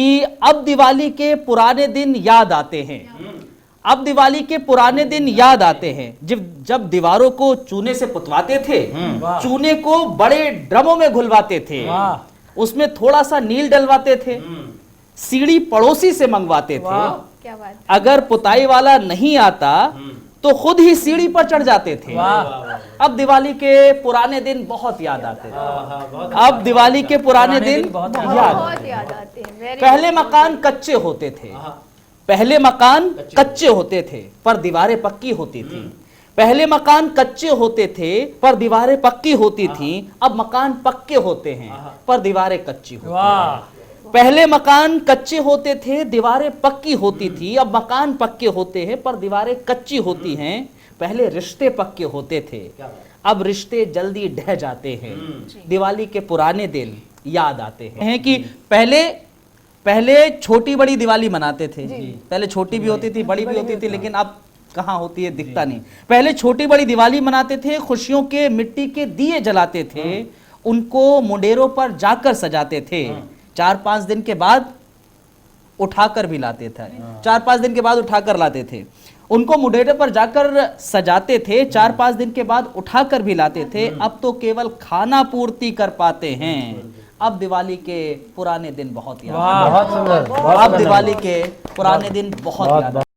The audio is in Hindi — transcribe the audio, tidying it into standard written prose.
कि अब दिवाली के पुराने दिन याद आते हैं। अब दिवाली के पुराने दिन याद आते हैं जब दीवारों को चूने से पुतवाते थे, चूने को बड़े ड्रमों में घुलवाते थे, उसमें थोड़ा सा नील डलवाते थे, सीढ़ी पड़ोसी से मंगवाते थे। क्या बात। अगर पुताई वाला नहीं आता तो खुद ही सीढ़ी पर चढ़ जाते थे। अब दिवाली के पुराने दिन बहुत याद आते हैं। अब दिवाली के पुराने दिन बहुत याद आते हैं। पहले मकान कच्चे होते थे, पहले मकान कच्चे होते थे पर दीवारें पक्की होती थी। पहले मकान कच्चे होते थे पर दीवारें पक्की होती थी। अब मकान पक्के होते हैं पर दीवारें कच्ची होती हैं। पहले मकान कच्चे होते थे, दीवारें पक्की होती थी। अब मकान पक्के होते हैं पर दीवारें कच्ची होती हैं। पहले रिश्ते पक्के होते थे, अब रिश्ते जल्दी ढह जाते हैं। दिवाली के पुराने दिन याद आते हैं कि पहले छोटी बड़ी दिवाली मनाते थे। पहले छोटी भी होती थी, बड़ी भी होती थी, लेकिन अब कहाँ होती है, दिखता नहीं। पहले छोटी बड़ी दिवाली मनाते थे, खुशियों के मिट्टी के दिए जलाते थे, उनको मुंडेरों पर जाकर सजाते थे। 4-5 दिन के बाद उठाकर भी लाते थे, 4-5 दिन के बाद उठाकर लाते थे, उनको मुंडेरों पर जाकर सजाते थे, 4-5 दिन के बाद उठाकर भी लाते थे। अब तो केवल खाना पूर्ति कर पाते हैं। अब दिवाली के पुराने दिन बहुत याद आते हैं। अब दिवाली के पुराने दिन बहुत याद आते हैं।